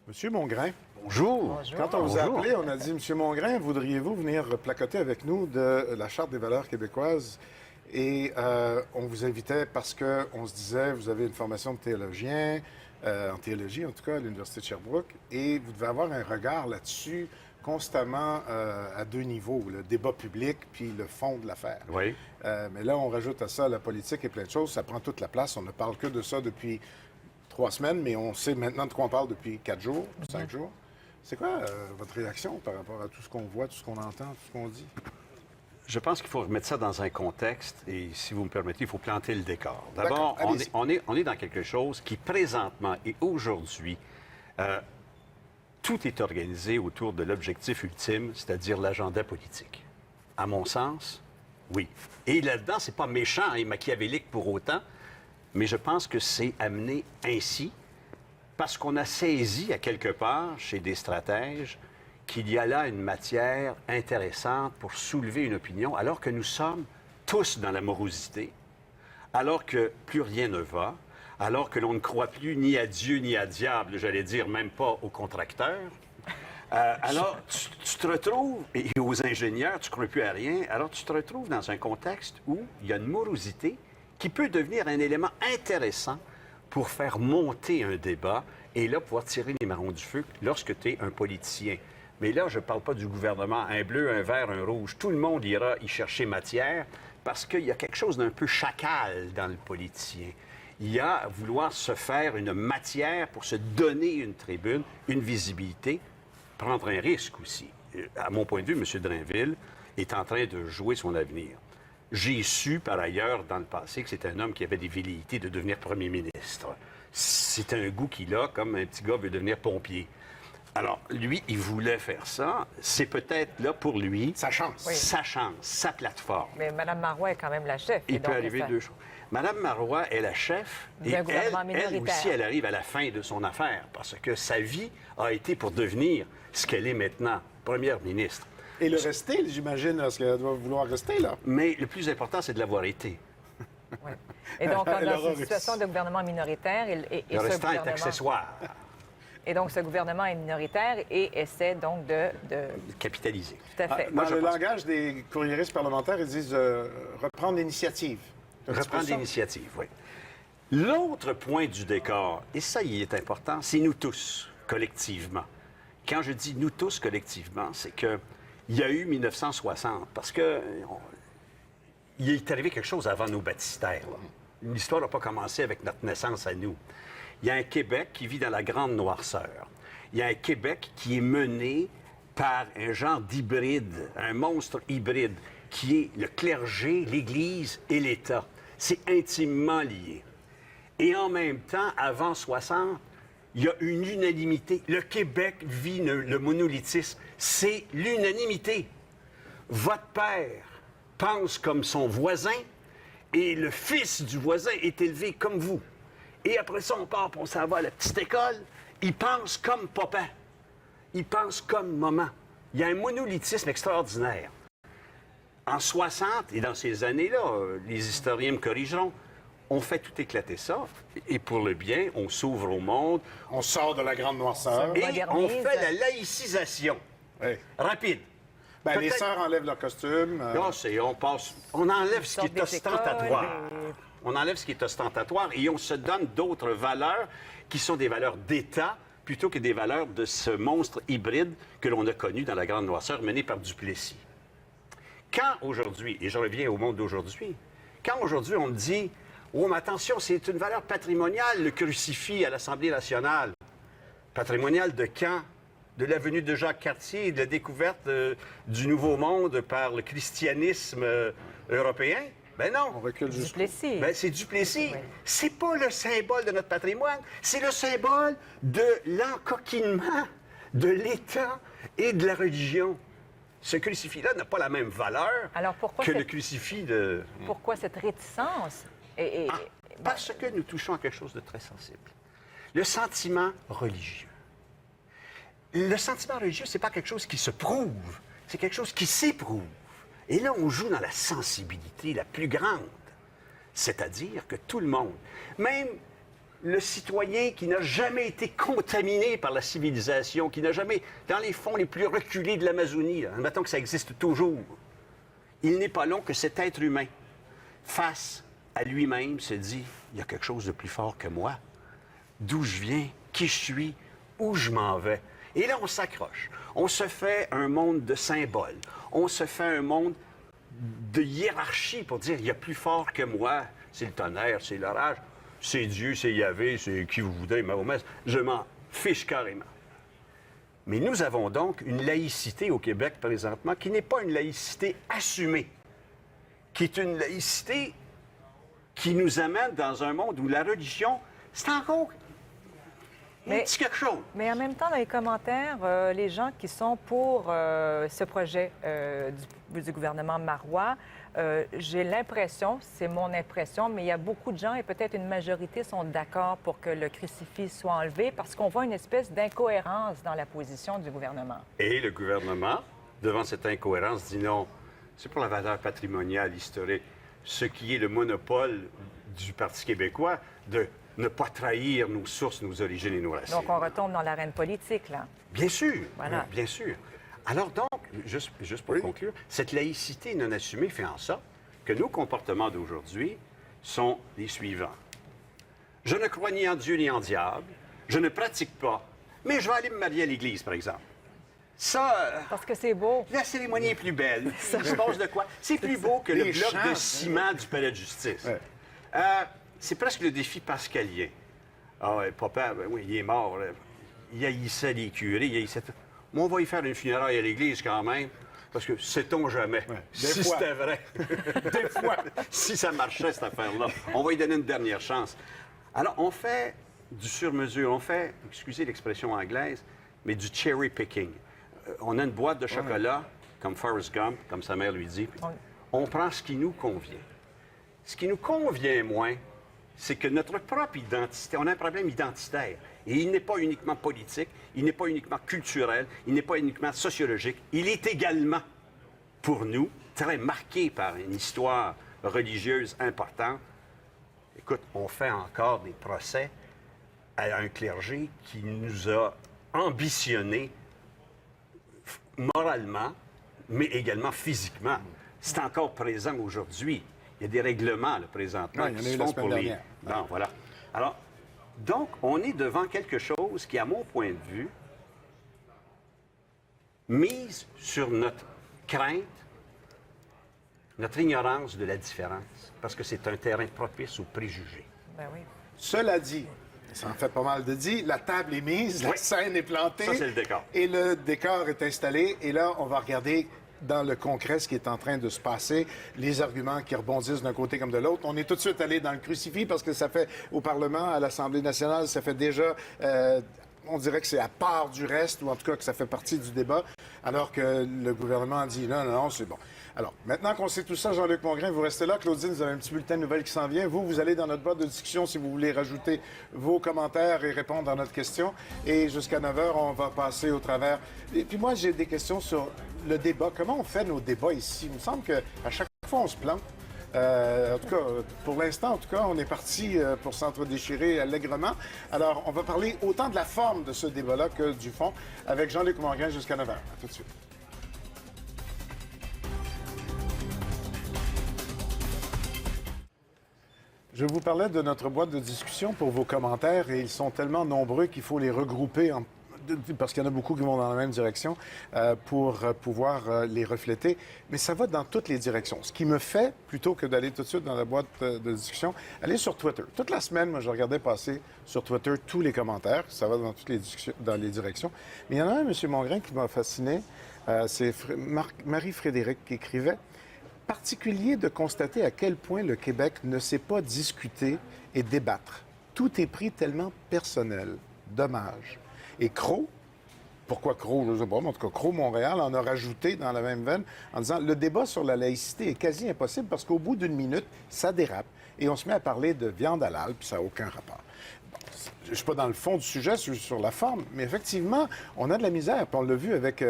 Monsieur Mongrain, Bonjour. quand on vous a Bonjour. appelé, on a dit, Monsieur Mongrain, voudriez-vous venir placoter avec nous de la Charte des valeurs québécoises? Et on vous invitait parce qu'on se disait, vous avez une formation de théologien, en théologie en tout cas, à l'Université de Sherbrooke, et vous devez avoir un regard là-dessus constamment à deux niveaux, le débat public puis le fond de l'affaire. Oui. Mais là, on rajoute à ça la politique et plein de choses, ça prend toute la place. On ne parle que de ça depuis 3 semaines, mais on sait maintenant de quoi on parle depuis 4 jours, 5 jours. C'est quoi votre réaction par rapport à tout ce qu'on voit, tout ce qu'on entend, tout ce qu'on dit? Je pense qu'il faut remettre ça dans un contexte et, si vous me permettez, il faut planter le décor. D'accord, D'abord, on allez-y. est dans quelque chose qui, présentement et aujourd'hui, tout est organisé autour de l'objectif ultime, c'est-à-dire l'agenda politique. À mon sens, oui. Et là-dedans, c'est pas méchant et machiavélique pour autant, mais je pense que c'est amené ainsi parce qu'on a saisi à quelque part, chez des stratèges, qu'il y a là une matière intéressante pour soulever une opinion, alors que nous sommes tous dans la morosité, alors que plus rien ne va, alors que l'on ne croit plus ni à Dieu ni à diable, j'allais dire même pas aux contracteurs. Alors, tu te retrouves, et aux ingénieurs, tu ne crois plus à rien, alors tu te retrouves dans un contexte où il y a une morosité qui peut devenir un élément intéressant pour faire monter un débat et là, pouvoir tirer les marrons du feu lorsque tu es un politicien. Mais là, je ne parle pas du gouvernement, un bleu, un vert, un rouge. Tout le monde ira y chercher matière parce qu'il y a quelque chose d'un peu chacal dans le politicien. Il y a à vouloir se faire une matière pour se donner une tribune, une visibilité, prendre un risque aussi. À mon point de vue, M. Drainville est en train de jouer son avenir. J'ai su, par ailleurs, dans le passé, que c'est un homme qui avait des velléités de devenir premier ministre. C'est un goût qu'il a, comme un petit gars veut devenir pompier. Alors, lui, il voulait faire ça. C'est peut-être là pour lui Sa chance. Oui. sa chance, sa plateforme. Mais Mme Marois est quand même la chef. et Il peut donc, arriver ça- deux choses. Madame Marois est la chef et D'un elle, gouvernement elle minoritaire. aussi, elle arrive à la fin de son affaire parce que sa vie a été pour devenir ce qu'elle est maintenant, première ministre. Et le rester, j'imagine, parce qu'elle doit vouloir rester là. Mais le plus important, c'est de l'avoir été. Ouais. Et donc, Elle dans aura une situation de gouvernement minoritaire, et Le ce restant est gouvernement... accessoire, Et donc, ce gouvernement est minoritaire et essaie donc de... capitalisé. Tout à fait. Dans je le pense- langage des courriéristes parlementaires, ils disent reprendre l'initiative. Un petit peu Reprendre ça. l'initiative, oui. L'autre point du décor, et ça, il est important, c'est nous tous, collectivement. Quand je dis nous tous collectivement, c'est que il y a eu 1960, parce que il est arrivé quelque chose avant nos baptistères. là. L'histoire n'a pas commencé avec notre naissance à nous. Il y a un Québec qui vit dans la grande noirceur. Il y a un Québec qui est mené par un genre d'hybride, un monstre hybride, qui est le clergé, l'Église et l'État. C'est intimement lié. Et en même temps, avant 60, il y a une unanimité. Le Québec vit le monolithisme. C'est l'unanimité. Votre père pense comme son voisin et le fils du voisin est élevé comme vous. Et après ça, on part, puis on s'en va à la petite école. Il pense comme papa. Il pense comme maman. Il y a un monolithisme extraordinaire. En 60, et dans ces années-là, les historiens me corrigeront, on fait tout éclater ça. Et pour le bien, on s'ouvre au monde. On sort de la grande noirceur. On Et modernise. on fait la laïcisation. Oui. Rapide. Ben, les Peut-être- sœurs enlèvent leur costume. Non, c'est, on passe, on enlève ce qui est sortent des ostentatoire. écoles, On enlève ce qui est ostentatoire et on se donne d'autres valeurs qui sont des valeurs d'État plutôt que des valeurs de ce monstre hybride que l'on a connu dans la grande noirceur mené par Duplessis. Quand aujourd'hui, et je reviens au monde d'aujourd'hui, quand aujourd'hui on me dit « Oh, mais attention, c'est une valeur patrimoniale, le crucifix à l'Assemblée nationale. » Patrimonial de quand? De la venue de Jacques Cartier et de la découverte du Nouveau Monde par le christianisme européen? Ben non. On recule jusqu'au... Duplessis. Ben, c'est Duplessis. Oui. C'est pas le symbole de notre patrimoine, c'est le symbole de l'encoquinement de l'État et de la religion. Ce crucifix-là n'a pas la même valeur Alors, pourquoi que le cette- crucifix de... Pourquoi cette réticence? Parce que nous touchons à quelque chose de très sensible. Le sentiment religieux. Le sentiment religieux, c'est pas quelque chose qui se prouve, c'est quelque chose qui s'éprouve. Et là, on joue dans la sensibilité la plus grande. C'est-à-dire que tout le monde, même le citoyen qui n'a jamais été contaminé par la civilisation, qui n'a jamais, dans les fonds les plus reculés de l'Amazonie, admettons que ça existe toujours, il n'est pas long que cet être humain, face à lui-même, se dit, il y a quelque chose de plus fort que moi. D'où je viens, qui je suis, où je m'en vais. Et là, on s'accroche. On se fait un monde de symboles. On se fait un monde de hiérarchie pour dire, il y a plus fort que moi. C'est le tonnerre, c'est l'orage, c'est Dieu, c'est Yahvé, c'est qui vous voudrez, Mahomet. Je m'en fiche carrément. Mais nous avons donc une laïcité au Québec présentement qui n'est pas une laïcité assumée, qui est une laïcité qui nous amène dans un monde où la religion, c'est encore un petit quelque chose. Mais en même temps, dans les commentaires, les gens qui sont pour ce projet du gouvernement Marois, j'ai l'impression, c'est mon impression, mais il y a beaucoup de gens et peut-être une majorité sont d'accord pour que le crucifix soit enlevé parce qu'on voit une espèce d'incohérence dans la position du gouvernement. Et le gouvernement, devant cette incohérence, dit non, c'est pour la valeur patrimoniale historique, ce qui est le monopole du Parti québécois de ne pas trahir nos sources, nos origines et nos racines. Donc, on retombe dans l'arène politique, là. Bien sûr, Voilà. bien sûr. Alors donc, juste pour conclure, cette laïcité non assumée fait en sorte que nos comportements d'aujourd'hui sont les suivants. Je ne crois ni en Dieu ni en diable, je ne pratique pas, mais je vais aller me marier à l'Église, par exemple. Ça, Parce que c'est beau. la cérémonie est plus belle. Il se passe de quoi? C'est plus beau que le Les bloc chants. de ciment du palais de justice. Ouais. C'est presque le défi pascalien. Ah, ouais, papa, ben oui, il est mort. Là. Il haïssait les curés, il haïssait tout. Moi, on va y faire une funéraille à l'église quand même, parce que sait-on jamais. Ouais. Si Des fois. c'était vrai. Des fois. Si ça marchait, cette affaire-là. On va lui donner une dernière chance. Alors, on fait du sur-mesure. On fait, excusez l'expression anglaise, mais du cherry picking. On a une boîte de chocolat, comme Forrest Gump, comme sa mère lui dit. On prend ce qui nous convient. Ce qui nous convient moins, c'est que notre propre identité, on a un problème identitaire. Et il n'est pas uniquement politique, il n'est pas uniquement culturel, il n'est pas uniquement sociologique. Il est également, pour nous, très marqué par une histoire religieuse importante. Écoute, on fait encore des procès à un clergé qui nous a ambitionnés moralement, mais également physiquement. C'est encore présent aujourd'hui. Il y a des règlements, là, présentement, Ouais, il y en a qui eu se la font semaine pour les... dernière. Non, voilà. Alors, donc, on est devant quelque chose qui, à mon point de vue, mise sur notre crainte, notre ignorance de la différence, parce que c'est un terrain propice aux préjugés. Ben oui. Cela dit, ça en fait pas mal de dit, la table est mise, la Oui. scène est plantée. Ça, c'est le décor. Et le décor est installé. Et là, on va regarder dans le concret ce qui est en train de se passer, les arguments qui rebondissent d'un côté comme de l'autre. On est tout de suite allé dans le crucifix parce que ça fait, au Parlement, à l'Assemblée nationale, ça fait déjà... on dirait que c'est à part du reste, ou en tout cas que ça fait partie du débat, alors que le gouvernement a dit non, non, non, c'est bon. Alors, maintenant qu'on sait tout ça, Jean-Luc Mongrain, vous restez là. Claudine, vous avez un petit bulletin de nouvelles qui s'en vient. Vous allez dans notre boîte de discussion si vous voulez rajouter vos commentaires et répondre à notre question. Et jusqu'à 9 h, on va passer au travers. Et puis moi, j'ai des questions sur le débat. Comment on fait nos débats ici? Il me semble qu'à chaque fois, on se plante. En tout cas, pour l'instant, en tout cas, on est parti pour s'entre-déchirer allègrement. Alors, on va parler autant de la forme de ce débat-là que du fond avec Jean-Luc Mongrain jusqu'à 9 h. À tout de suite. Je vous parlais de notre boîte de discussion pour vos commentaires et ils sont tellement nombreux qu'il faut les regrouper parce qu'il y en a beaucoup qui vont dans la même direction pour pouvoir les refléter. Mais ça va dans toutes les directions. Ce qui me fait, plutôt que d'aller tout de suite dans la boîte de discussion, aller sur Twitter. Toute la semaine, moi, je regardais passer sur Twitter tous les commentaires. Ça va dans toutes les discussions, dans les directions. Mais il y en a un, M. Mongrain, qui m'a fasciné. C'est Marie-Frédéric qui écrivait « Particulier de constater à quel point le Québec ne sait pas discuter et débattre. Tout est pris tellement personnel. Dommage. » Et Crow, pourquoi Crow, je ne sais pas, mais en tout cas, Crow Montréal en a rajouté dans la même veine en disant le débat sur la laïcité est quasi impossible parce qu'au bout d'une minute, ça dérape et on se met à parler de viande halal, puis ça n'a aucun rapport. Bon, je ne suis pas dans le fond du sujet, sur la forme, mais effectivement, on a de la misère. Puis on l'a vu avec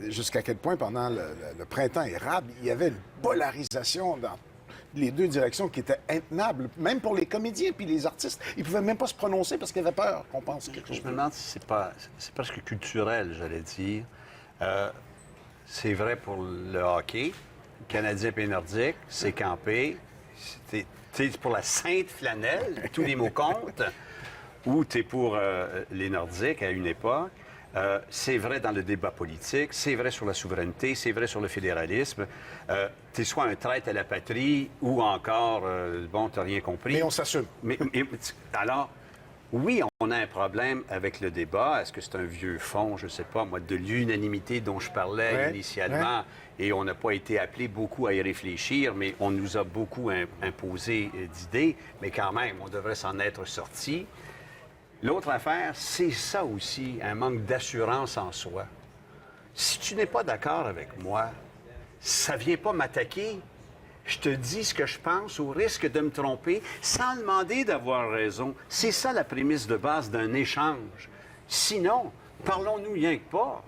jusqu'à quel point, pendant le printemps érable, il y avait une polarisation dans les deux directions qui étaient intenables, même pour les comédiens puis les artistes. Ils pouvaient même pas se prononcer parce qu'ils avaient peur qu'on pense quelque chose. Je me demande si c'est presque culturel, j'allais dire. C'est vrai pour le hockey, Canadien et Nordique, c'est campé. C'est pour la sainte flanelle, tous les mots comptent. Ou tu es pour les Nordiques à une époque. C'est vrai dans le débat politique, c'est vrai sur la souveraineté, c'est vrai sur le fédéralisme. Tu es soit un traître à la patrie ou encore, bon, tu n'as rien compris. Mais on s'assume. Alors, oui, on a un problème avec le débat. Est-ce que c'est un vieux fond, je ne sais pas, moi, de l'unanimité dont je parlais initialement, et on n'a pas été appelé beaucoup à y réfléchir, mais on nous a beaucoup imposé d'idées, mais quand même, on devrait s'en être sorti. L'autre affaire, c'est ça aussi, un manque d'assurance en soi. Si tu n'es pas d'accord avec moi, ça ne vient pas m'attaquer. Je te dis ce que je pense au risque de me tromper sans demander d'avoir raison. C'est ça la prémisse de base d'un échange. Sinon, parlons-nous rien que pas.